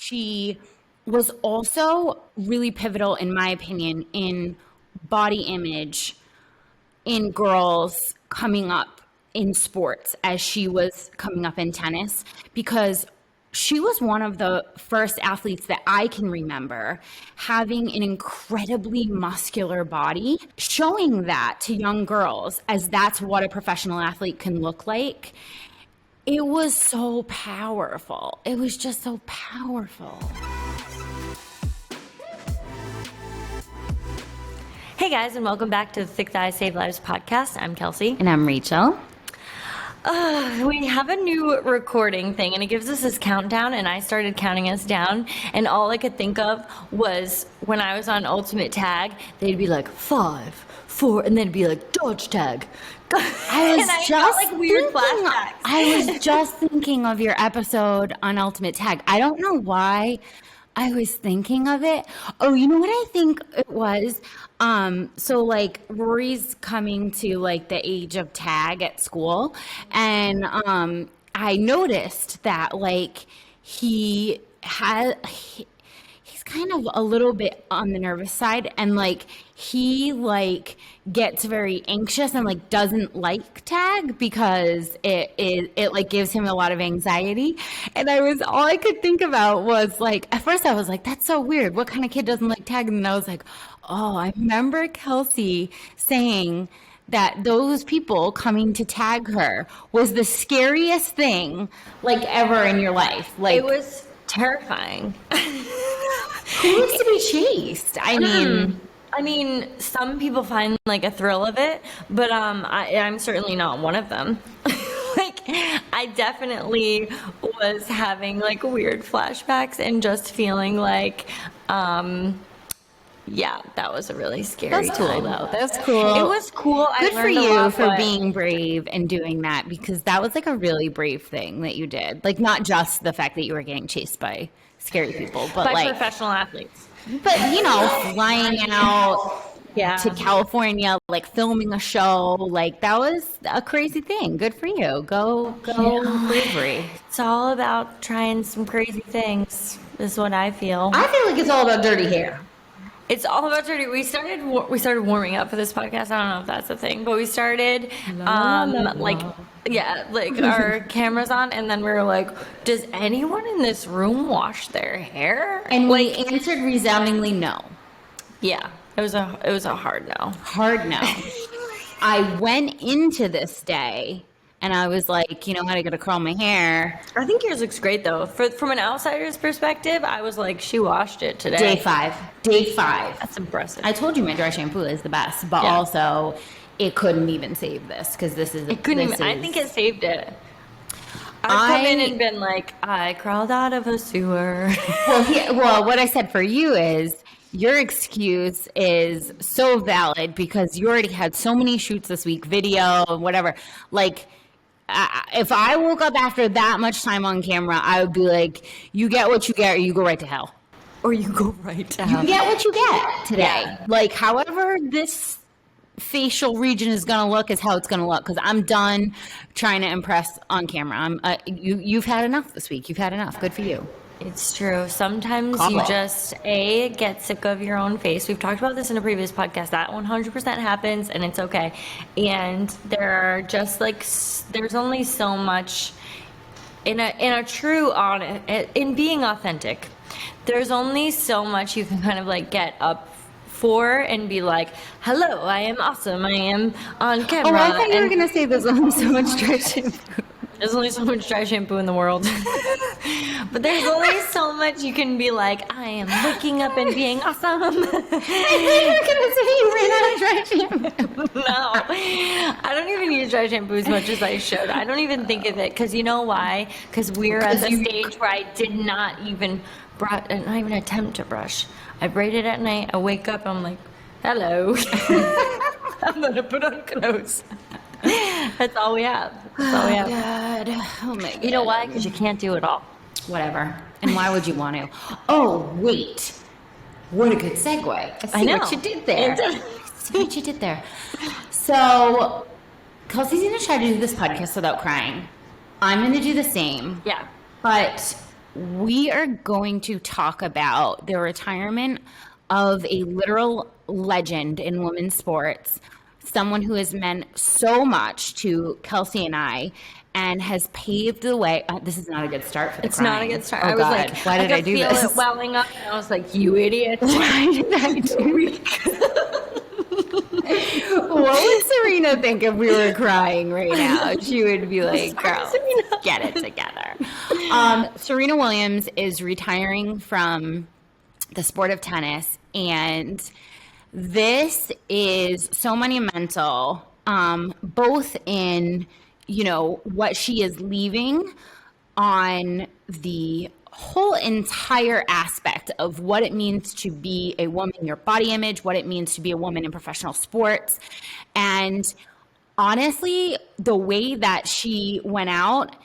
she was also really pivotal, in my opinion, in body image in girls coming up in sports as she was coming up in tennis, because she was one of the first athletes that I can remember having an incredibly muscular body, showing that to young girls as that's what a professional athlete can look like. It was so powerful. It was just so powerful. Hey guys, and welcome back to the Thick Thighs Save Lives podcast. I'm Kelsey. And I'm Rachel. We have a new recording thing, and it gives us this countdown, and I started counting us down, and all I could think of was when I was on Ultimate Tag, they'd be like 5, 4, and then it'd be like dodge tag. I was just thinking of your episode on Ultimate Tag. I don't know why I was thinking of it. Oh, you know what I think it was? So like Rory's coming to like the age of tag at school, and I noticed that like he's kind of a little bit on the nervous side, and like he like gets very anxious and like doesn't like tag because it like gives him a lot of anxiety. And all I could think about was like, at first I was like, that's so weird, what kind of kid doesn't like tag? And then I was like, oh, I remember Kelsey saying that those people coming to tag her was the scariest thing like ever in your life. Like, it was terrifying. Who wants to be chased? I mean, some people find like a thrill of it, but I'm certainly not one of them. Like, I definitely was having like weird flashbacks and just feeling like, yeah, that was a really scary That's cool, time. though. That's cool. It was cool. Good for you for being brave and doing that, because that was like a really brave thing that you did. Like, not just the fact that you were getting chased by scary people, but by like professional athletes. But you know, flying out to California, like filming a show, like that was a crazy thing. Good for you. Go bravery. It's all about trying some crazy things, is what I feel. I feel like it's all about dirty hair. It's all about dirty. We started warming up for this podcast. I don't know if that's a thing, but we started like our cameras on, and then we were like, does anyone in this room wash their hair? And we answered resoundingly no. Yeah, it was a hard no. Hard no. I went into this day and I was like, you know what, I gotta curl my hair. I think yours looks great though. From an outsider's perspective, I was like, she washed it today. Day five. That's impressive. I told you my dry shampoo is the best, but also it couldn't even save this, because this is. I think it saved it. I've come in and been like, I crawled out of a sewer. Well, what I said for you is, your excuse is so valid because you already had so many shoots this week, video and whatever. Like, if I woke up after that much time on camera, I would be like, you get what you get, or you go right to hell. Or you go right to hell. You get what you get today. Yeah. Like, however this facial region is going to look is how it's going to look, because I'm done trying to impress on camera. You've had enough this week. You've had enough. Good for you. It's true. Sometimes you just get sick of your own face. We've talked about this in a previous podcast. That 100% happens, and it's okay. And there are just like, there's only so much in being authentic. There's only so much you can kind of like get up for and be like, hello, I am awesome. I am on camera. Oh, I thought you were going to say there's only so much dry shampoo. There's only so much dry shampoo in the world. But there's only so much you can be like, I am waking up and being awesome. I thought you were going to say you ran out of dry shampoo. No. I don't even use dry shampoo as much as I should. I don't even think of it, because you know why? Because we're at the stage where I did not even attempt to brush. I braided at night. I wake up, I'm like, hello. I'm going to put on clothes. That's all we have. God. Oh my God. You know why? Because you can't do it all. Whatever. And why would you want to? Oh, wait. What a good segue. I see what you did there. See what you did there. So, Kelsey's going to try to do this podcast without crying. I'm going to do the same. Yeah. But we are going to talk about the retirement of a literal legend in women's sports, someone who has meant so much to Kelsey and I and has paved the way. This is not a good start for the It's crying. not a good start. Oh, I was God. like, why did I do feel this? it welling up, and I was like, you idiot. Why did I do What would Serena think if we were crying right now? She would be like, girl, get it together. Serena Williams is retiring from the sport of tennis, and this is so monumental, both in, what she is leaving on the whole entire aspect of what it means to be a woman, your body image, what it means to be a woman in professional sports. And honestly, the way that she went out,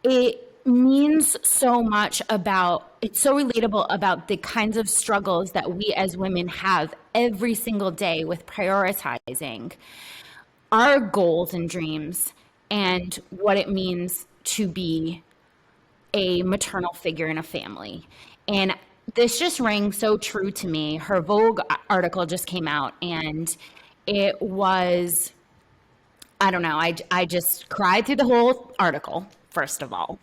it means so much it's so relatable about the kinds of struggles that we as women have every single day with prioritizing our goals and dreams and what it means to be a maternal figure in a family. And this just rang so true to me. Her Vogue article just came out, and it was, I don't know, I just cried through the whole article, first of all.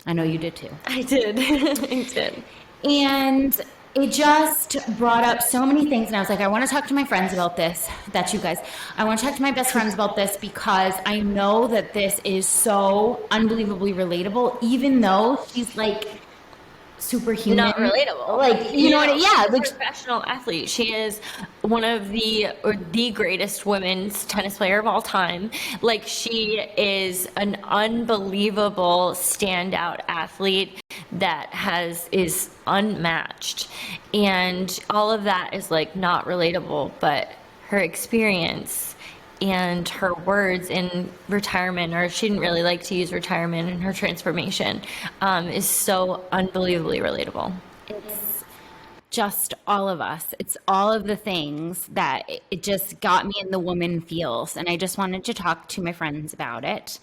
I know you did too. I did. I did. And it just brought up so many things. And I was like, I want to talk to my friends about this. That's you guys. I want to talk to my best friends about this because I know that this is so unbelievably relatable, even though she's like superhuman. Not relatable. Like, you know what? Yeah. Like, professional athlete. She is one of the greatest women's tennis player of all time. Like, she is an unbelievable standout athlete that is unmatched. And all of that is like not relatable, but her experience and her words in retirement, or she didn't really like to use retirement in her transformation, is so unbelievably relatable. It's just all of us. It's all of the things that it just got me in the woman feels. And I just wanted to talk to my friends about it.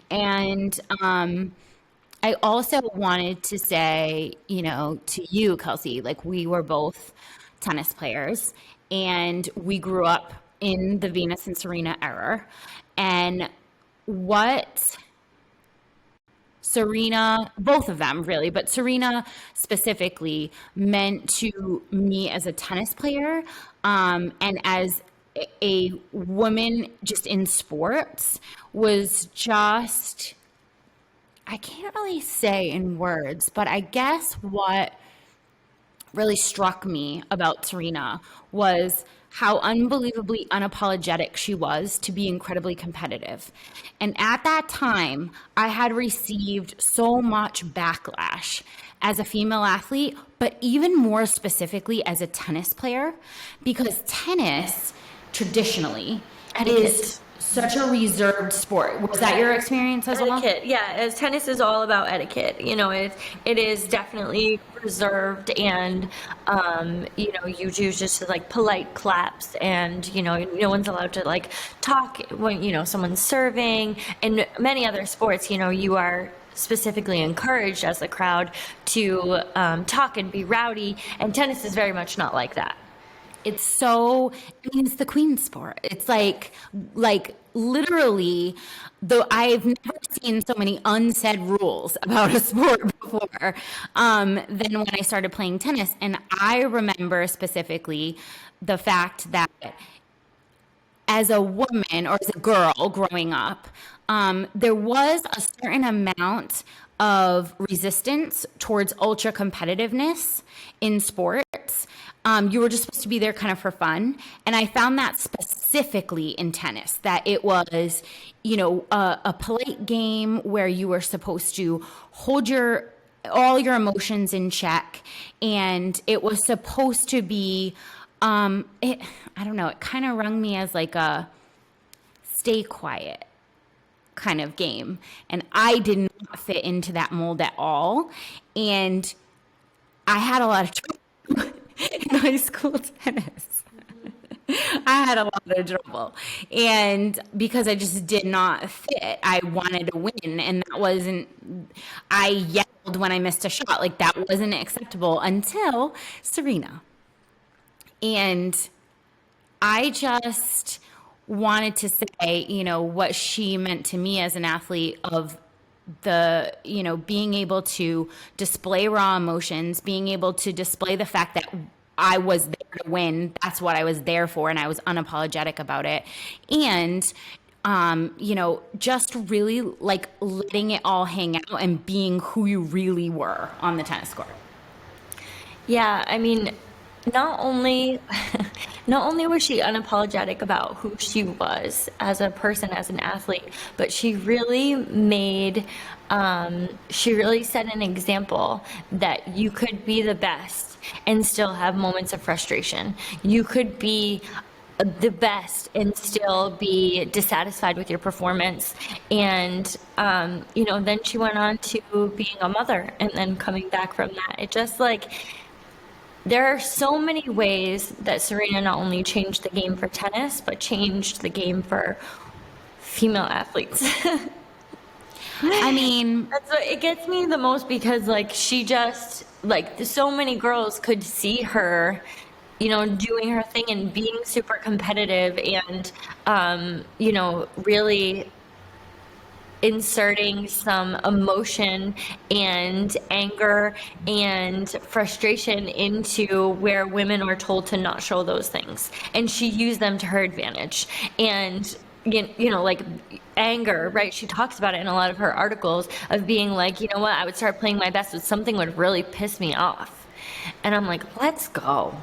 And I also wanted to say, to you, Kelsey, like we were both tennis players and we grew up in the Venus and Serena era. And what Serena, both of them really, but Serena specifically meant to me as a tennis player, and as a woman just in sports was just, I can't really say in words, but I guess what really struck me about Serena was how unbelievably unapologetic she was to be incredibly competitive. And at that time, I had received so much backlash as a female athlete, but even more specifically as a tennis player, because tennis traditionally is such a reserved sport. Was that your experience as well? Etiquette, yeah. As tennis is all about etiquette. It is definitely reserved, and you do just like polite claps, and no one's allowed to like talk when someone's serving. In many other sports, you are specifically encouraged as a crowd to talk and be rowdy, and tennis is very much not like that. It's it's the queen sport. It's like literally, though I've never seen so many unsaid rules about a sport before, than when I started playing tennis. And I remember specifically the fact that as a woman or as a girl growing up, there was a certain amount of resistance towards ultra competitiveness in sports. You were just supposed to be there kind of for fun. And I found that specifically in tennis, that it was, a polite game where you were supposed to hold all your emotions in check. And it was supposed to be, I don't know, it kind of rung me as like a stay quiet kind of game. And I did not fit into that mold at all. And I had a lot of trouble in high school tennis. I had a lot of trouble. And because I just did not fit, I wanted to win. And that wasn't, I yelled when I missed a shot. Like that wasn't acceptable until Serena. And I just wanted to say, what she meant to me as an athlete of the, being able to display raw emotions, being able to display the fact that I was there to win. That's what I was there for. And I was unapologetic about it. And, just really like letting it all hang out and being who you really were on the tennis court. Yeah, I mean, not only not only was she unapologetic about who she was as a person, as an athlete, but she really set an example that you could be the best and still have moments of frustration. You could be the best and still be dissatisfied with your performance. And, then she went on to being a mother and then coming back from that. It just like, there are so many ways that Serena not only changed the game for tennis, but changed the game for female athletes. I mean, it gets me the most because like she just like so many girls could see her, doing her thing and being super competitive and, really inserting some emotion and anger and frustration into where women are told to not show those things. And she used them to her advantage. And, like anger, right? She talks about it in a lot of her articles of being like, I would start playing my best, but something would really piss me off. And I'm like, let's go.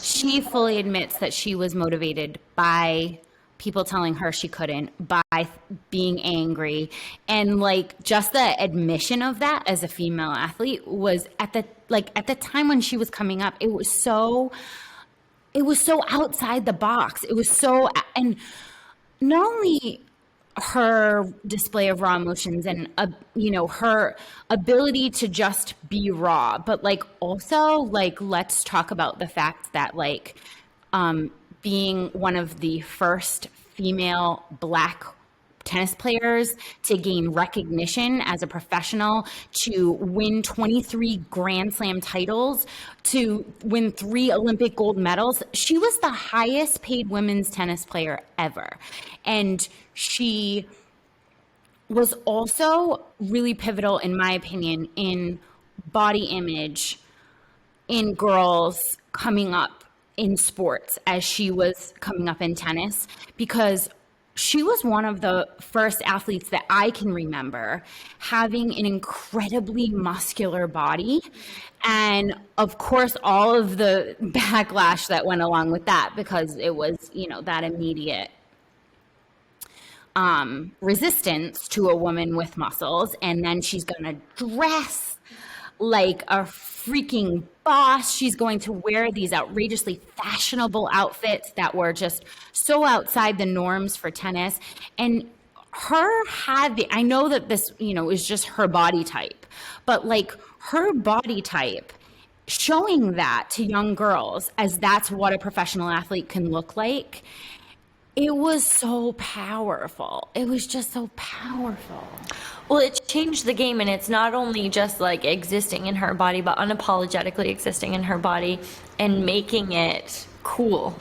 She fully admits that she was motivated by people telling her she couldn't, by being angry. And like just the admission of that as a female athlete was at the time when she was coming up, it was so outside the box. It was so, and not only her display of raw emotions and her ability to just be raw, but like also like let's talk about the fact that like being one of the first female Black tennis players to gain recognition as a professional, to win 23 Grand Slam titles, to win 3 Olympic gold medals. She was the highest paid women's tennis player ever. And she was also really pivotal, in my opinion, in body image in girls coming up in sports as she was coming up in tennis, because she was one of the first athletes that I can remember having an incredibly muscular body. And of course, all of the backlash that went along with that, because it was, that immediate resistance to a woman with muscles. And then she's going to dress like a freaking boss. She's going to wear these outrageously fashionable outfits that were just so outside the norms for tennis. And I know that this, is just her body type, but like her body type, showing that to young girls as that's what a professional athlete can look like, it was so powerful. It was just so powerful. Well, it changed the game, and it's not only just like existing in her body, but unapologetically existing in her body and making it cool.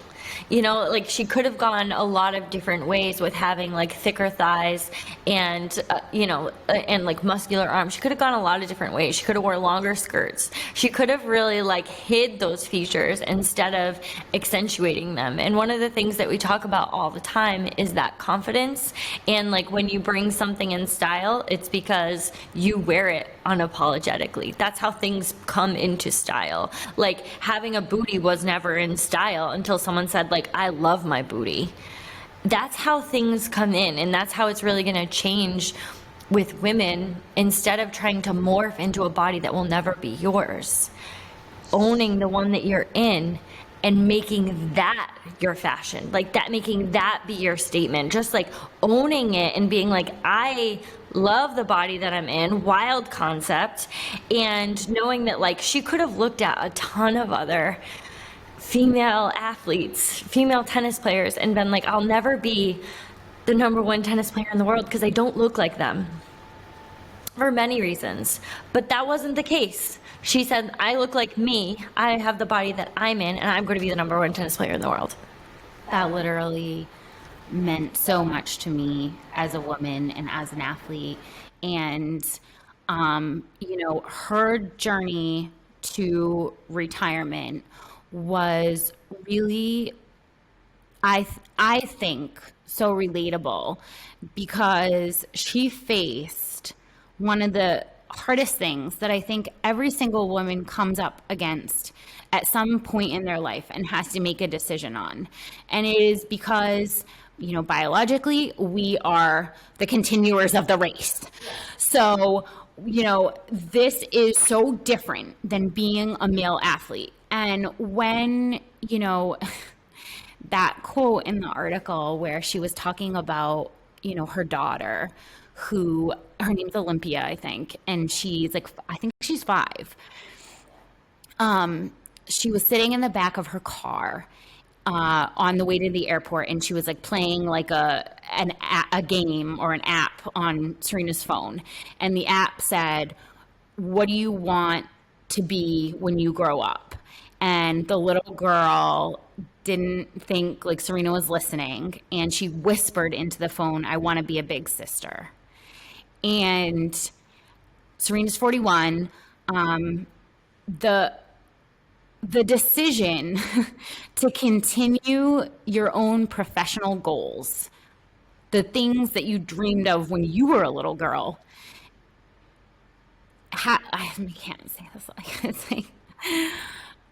Like she could have gone a lot of different ways with having like thicker thighs and, and like muscular arms. She could have gone a lot of different ways. She could have wore longer skirts. She could have really like hid those features instead of accentuating them. And one of the things that we talk about all the time is that confidence. And like when you bring something in style, it's because you wear it unapologetically. That's how things come into style. Like having a booty was never in style until someone said like, I love my booty. That's how things come in, and that's how it's really going to change with women. Instead of trying to morph into a body that will never be yours, owning the one that you're in and making that your fashion, like that, making that be your statement, just like owning it and being like, I love the body that I'm in, wild concept. And knowing that like she could have looked at a ton of other female athletes, female tennis players, and been like, I'll never be the number one tennis player in the world because I don't look like them, for many reasons. But that wasn't the case. She said, I look like me, I have the body that I'm in, and I'm going to be the number one tennis player in the world. That literally meant so much to me as a woman and as an athlete. And, you know, her journey to retirement was really, I think, so relatable, because she faced one of the hardest things that I think every single woman comes up against at some point in their life and has to make a decision on. And it is because, you know, biologically, we are the continuers of the race. So, you know, this is so different than being a male athlete. And when, you know, that quote in the article where she was talking about, you know, her daughter, who, her name's Olympia, I think, and she's like, I think she's 5. She was sitting in the back of her car on the way to the airport, and she was like playing like a game or an app on Serena's phone. And the app said, what do you want to be when you grow up? And the little girl didn't think like Serena was listening, and she whispered into the phone, I want to be a big sister. And Serena's 41. The decision to continue your own professional goals, the things that you dreamed of when you were a little girl, I can't say this, it's like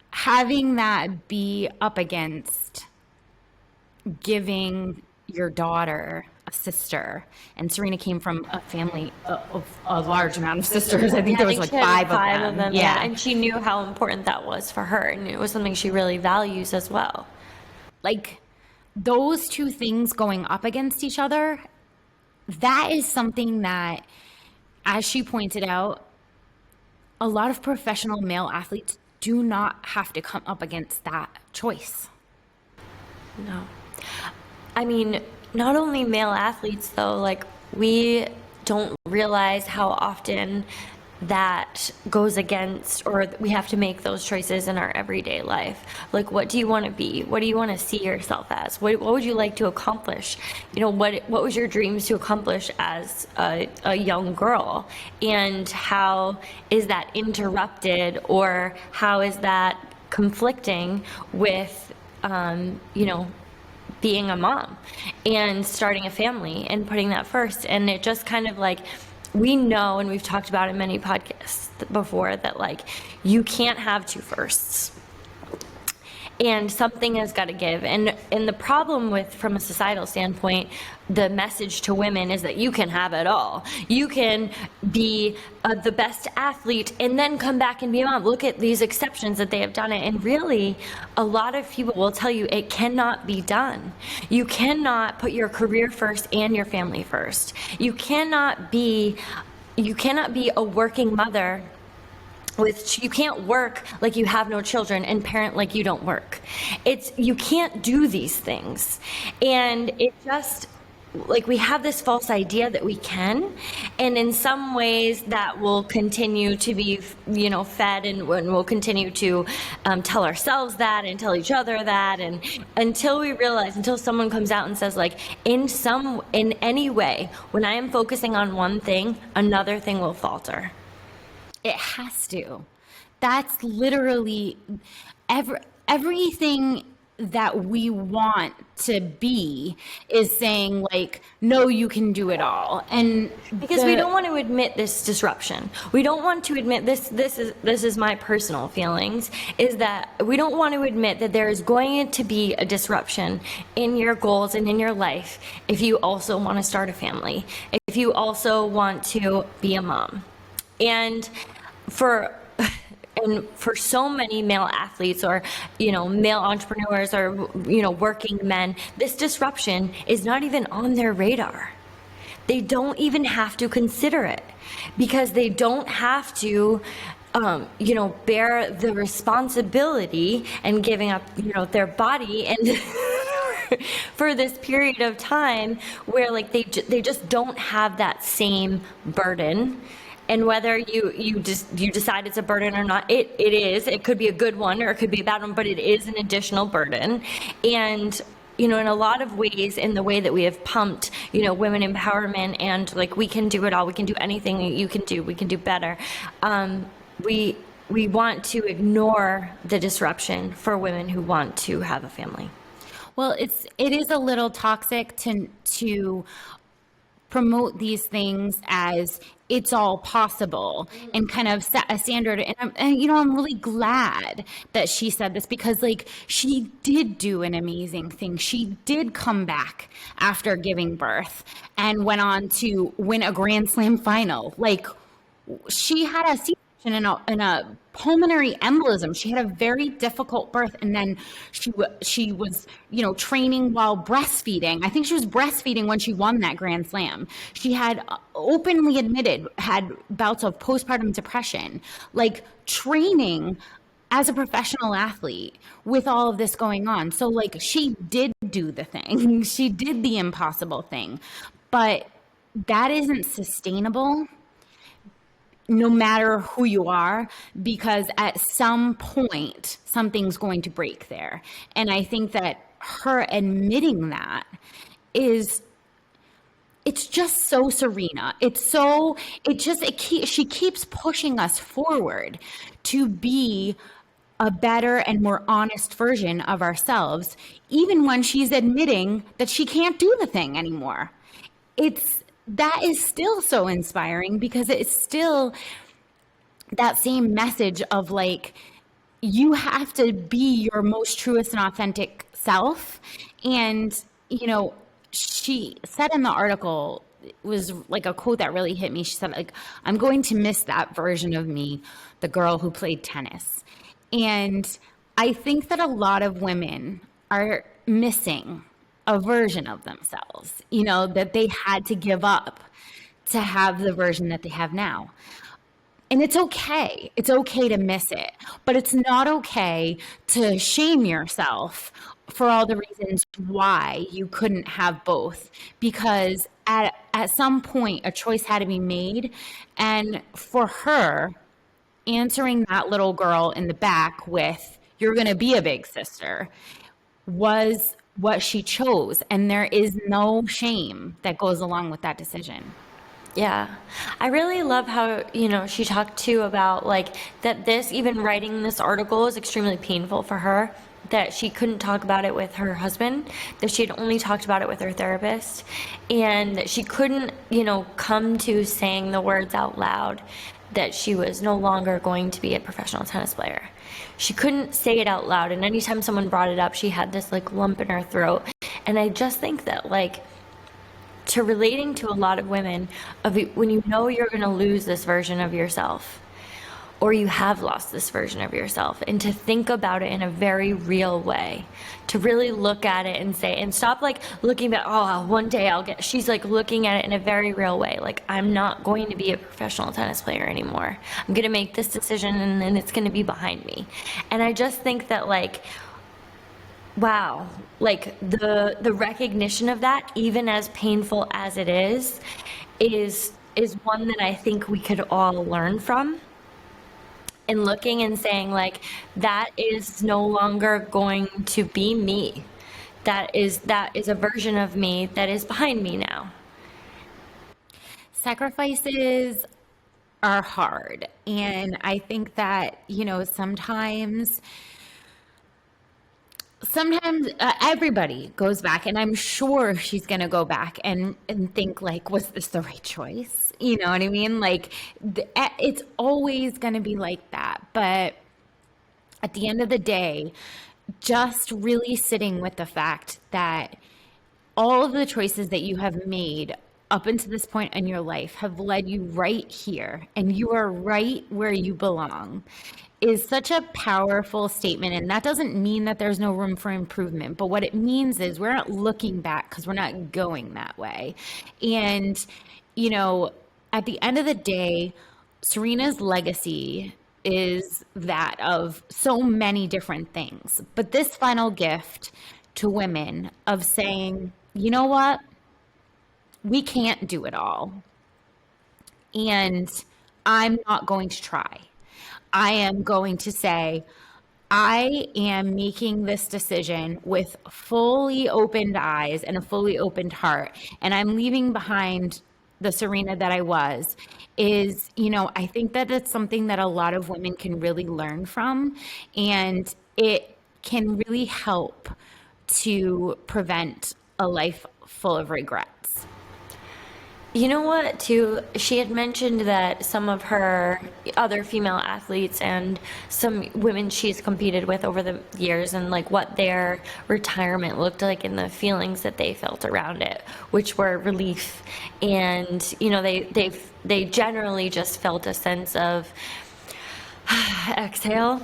having that be up against giving your daughter a sister. And Serena came from a family of a large amount of sisters. I think there was like five of them. Yeah. And she knew how important that was for her, and it was something she really values as well. Like, those two things going up against each other, that is something that, as she pointed out, a lot of professional male athletes do not have to come up against that choice. No. I mean, not only male athletes, though, like, we don't realize how often that goes against, or we have to make those choices in our everyday life. Like, what do you want to be? What do you want to see yourself as? What would you like to accomplish? You know, what was your dreams to accomplish as a young girl? And how is that interrupted, or how is that conflicting with, you know, being a mom and starting a family and putting that first? And it just kind of like, we know, and we've talked about in many podcasts before, that like, you can't have two firsts, and something has got to give. And the problem with, from a societal standpoint, the message to women is that you can have it all. You can be the best athlete and then come back and be a mom. Look at these exceptions that they have done it. And really, a lot of people will tell you it cannot be done. You cannot put your career first and your family first. You cannot be a working mother you can't work like you have no children and parent like you don't work. You can't do these things. And it just, like, we have this false idea that we can, and in some ways that will continue to be, you know, fed, and we'll continue to tell ourselves that and tell each other that, and until we realize, until someone comes out and says, like, in any way, when I am focusing on one thing, another thing will falter. It has to. That's literally everything that we want to be is saying, like, no, you can do it all. And because we don't want to admit this disruption. We don't want to admit this is my personal feelings, is that we don't want to admit that there is going to be a disruption in your goals and in your life if you also want to start a family, if you also want to be a mom. And for so many male athletes, or, you know, male entrepreneurs, or, you know, working men, this disruption is not even on their radar. They don't even have to consider it, because they don't have to bear the responsibility and giving up, their body and for this period of time where like they just don't have that same burden. And whether you decide it's a burden or not, it could be a good one or it could be a bad one, but it is an additional burden. And in a lot of ways, in the way that we have pumped, women empowerment and like, we can do it all, we can do anything you can do, we can do better. We want to ignore the disruption for women who want to have a family. Well, it is a little toxic to promote these things as it's all possible and kind of set a standard. And I'm really glad that she said this, because like, she did do an amazing thing. She did come back after giving birth and went on to win a Grand Slam final. Like, she had a C-section in a pulmonary embolism. She had a very difficult birth, and then she was training while breastfeeding. I think she was breastfeeding when she won that Grand Slam. She had openly admitted had bouts of postpartum depression, like training as a professional athlete with all of this going on. So like, she did do the thing. She did the impossible thing, but that isn't sustainable no matter who you are, because at some point something's going to break there. And I think that her admitting that it's just so Serena. She keeps pushing us forward to be a better and more honest version of ourselves, even when she's admitting that she can't do the thing anymore. That is still so inspiring, because it's still that same message of like, you have to be your most truest and authentic self. And, she said in the article, it was like a quote that really hit me. She said, like, I'm going to miss that version of me, the girl who played tennis. And I think that a lot of women are missing a version of themselves, that they had to give up to have the version that they have now. And it's okay. It's okay to miss it, but it's not okay to shame yourself for all the reasons why you couldn't have both, because at some point a choice had to be made. And for her, answering that little girl in the back with, "You're going to be a big sister," was what she chose. And there is no shame that goes along with that decision. Yeah. I really love how, she talked too about like that even writing this article is extremely painful for her, that she couldn't talk about it with her husband, that she had only talked about it with her therapist, and that she couldn't, come to saying the words out loud that she was no longer going to be a professional tennis player. She couldn't say it out loud, and anytime someone brought it up, she had this like lump in her throat. And I just think that like, to relating to a lot of women, when you're going to lose this version of yourself, or you have lost this version of yourself, and to think about it in a very real way, to really look at it and say, and stop like looking back, one day she's like looking at it in a very real way. Like, I'm not going to be a professional tennis player anymore. I'm going to make this decision, and then it's going to be behind me. And I just think that like, wow, like the recognition of that, even as painful as it is one that I think we could all learn from. And looking and saying like, that is no longer going to be me. That is a version of me that is behind me now. Sacrifices are hard. And I think that, sometimes everybody goes back, and I'm sure she's going to go back and think like, was this the right choice? You know what I mean? Like, it's always going to be like that. But at the end of the day, just really sitting with the fact that all of the choices that you have made up until this point in your life have led you right here, and you are right where you belong, is such a powerful statement. And that doesn't mean that there's no room for improvement, but what it means is we're not looking back, because we're not going that way. And, at the end of the day, Serena's legacy is that of so many different things. But this final gift to women of saying, you know what? We can't do it all. And I'm not going to try. I am going to say, I am making this decision with fully opened eyes and a fully opened heart. And I'm leaving behind the Serena that I was. I think that it's something that a lot of women can really learn from. And it can really help to prevent a life full of regrets. You know what, too? She had mentioned that some of her other female athletes and some women she's competed with over the years and like what their retirement looked like and the feelings that they felt around it, which were relief. And, they generally just felt a sense of exhale.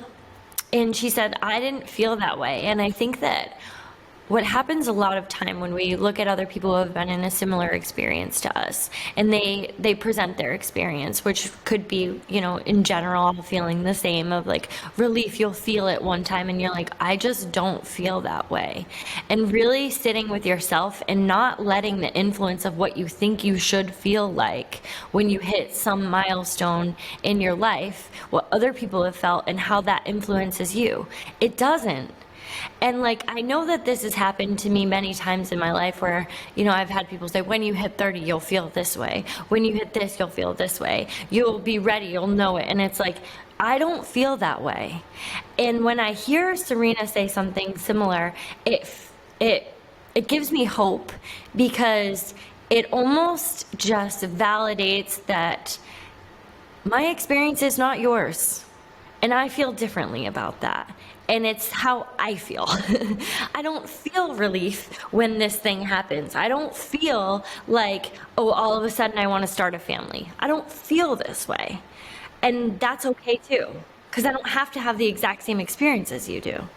And she said, I didn't feel that way. And I think that what happens a lot of time when we look at other people who have been in a similar experience to us and they present their experience, which could be, in general feeling the same of like relief, you'll feel it one time and you're like, I just don't feel that way. And really sitting with yourself and not letting the influence of what you think you should feel like when you hit some milestone in your life, what other people have felt and how that influences you. It doesn't. And I know that this has happened to me many times in my life where, I've had people say, when you hit 30, you'll feel this way. When you hit this, you'll feel this way. You'll be ready, you'll know it. And it's like, I don't feel that way. And when I hear Serena say something similar, it gives me hope because it almost just validates that my experience is not yours. And I feel differently about that. And it's how I feel. I don't feel relief when this thing happens. I don't feel like, all of a sudden I want to start a family. I don't feel this way. And that's okay too, because I don't have to have the exact same experience as you do.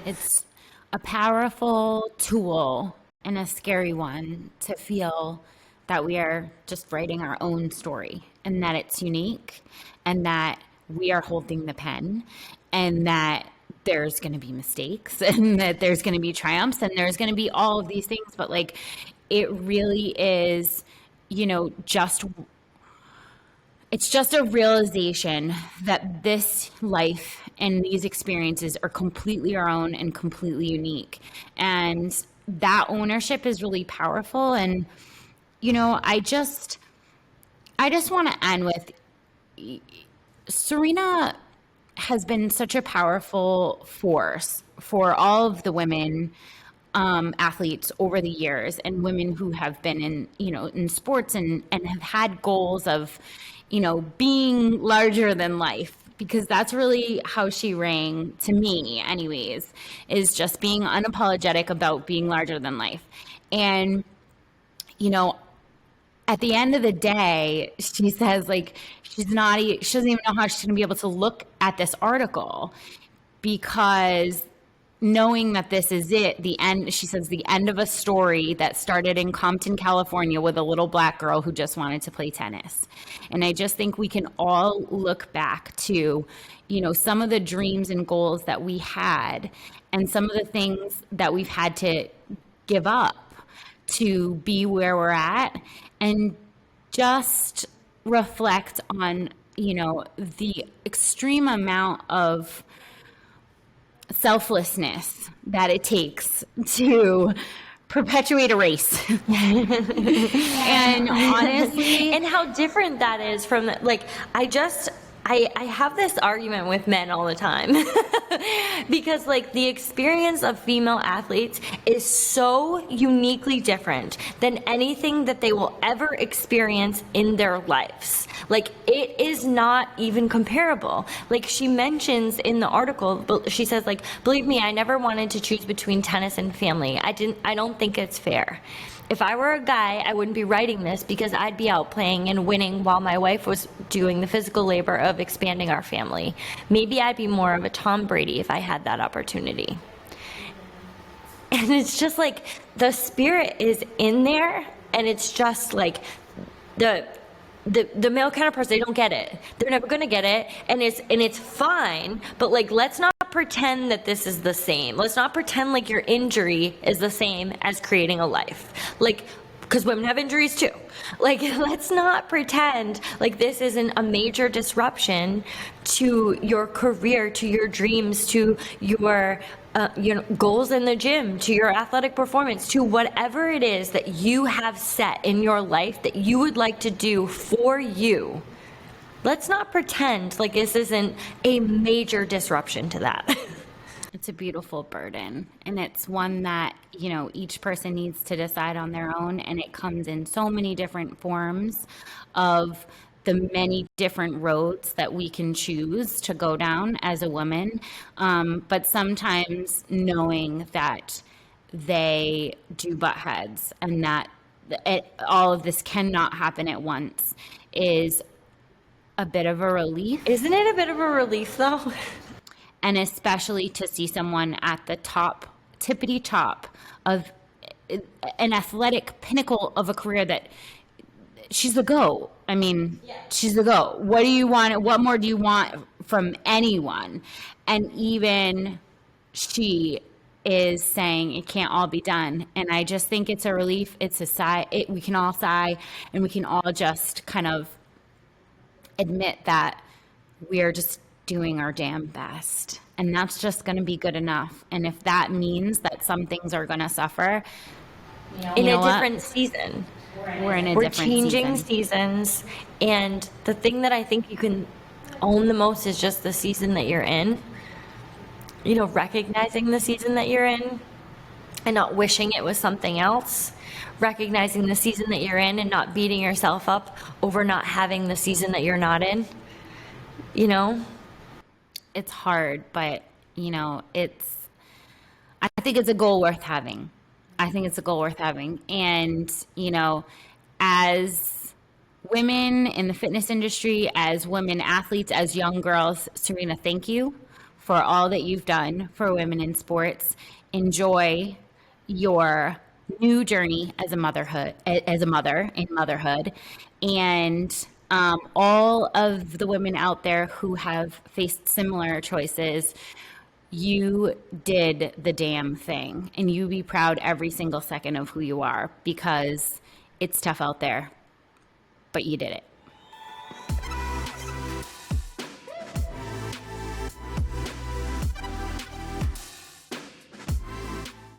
It's a powerful tool and a scary one to feel that we are just writing our own story and that it's unique and that we are holding the pen and that there's going to be mistakes and that there's going to be triumphs and there's going to be all of these things. But it really is, it's just a realization that this life and these experiences are completely our own and completely unique. And that ownership is really powerful. And, I just want to end with Serena has been such a powerful force for all of the women athletes over the years and women who have been in sports and have had goals of, being larger than life, because that's really how she rang to me anyways, is just being unapologetic about being larger than life. And, at the end of the day, she says she doesn't even know how she's going to be able to look at this article because knowing that this is the end, she says, the end of a story that started in Compton, California with a little black girl who just wanted to play tennis. And I just think we can all look back to, some of the dreams and goals that we had and some of the things that we've had to give up to be where we're at and just reflect on, the extreme amount of selflessness that it takes to perpetuate a race. And honestly, and how different that is from I have this argument with men all the time because the experience of female athletes is so uniquely different than anything that they will ever experience in their lives. It is not even comparable. She mentions in the article, she says believe me, I never wanted to choose between tennis and family. I don't think it's fair. If I were a guy, I wouldn't be writing this because I'd be out playing and winning while my wife was doing the physical labor of expanding our family. Maybe I'd be more of a Tom Brady if I had that opportunity. And it's just the spirit is in there, and it's just the the male counterparts, they don't get it. They're never going to get it, and it's fine. But like, let's not pretend that this is the same. Let's not pretend like your injury is the same as creating a life. Like, because women have injuries too. Like, let's not pretend like this isn't a major disruption to your career, to your dreams, to your goals in the gym, to your athletic performance, to whatever it is that you have set in your life that you would like to do for you. Let's not pretend like this isn't a major disruption to that. It's a beautiful burden, and it's one that, you know, each person needs to decide on their own, and it comes in so many different forms of the many different roads that we can choose to go down as a woman. But sometimes knowing that they do butt heads and that all of this cannot happen at once is a bit of a relief. Isn't it a bit of a relief though? And especially to see someone at the top, tippity top of an athletic pinnacle of a career that she's the GOAT. I mean, she's the GOAT. What do you want? What more do you want from anyone? And even she is saying it can't all be done. And I just think it's a relief. It's a sigh. We can all sigh, and we can all just kind of admit that we are just doing our damn best, and that's just going to be good enough. And if that means that some things are going to suffer, in a different season, we're changing seasons, and the thing that I think you can own the most is just the season that you're in. You know, recognizing the season that you're in and not wishing it was something else. Recognizing the season that you're in and not beating yourself up over not having the season that you're not in. You know? It's hard, but, you know, I think it's a goal worth having. And, you know, as women in the fitness industry, as women athletes, as young girls, Serena, thank you for all that you've done for women in sports. Enjoy your new journey as a mother in motherhood, and all of the women out there who have faced similar choices, you did the damn thing, and you be proud every single second of who you are, because it's tough out there, but you did it.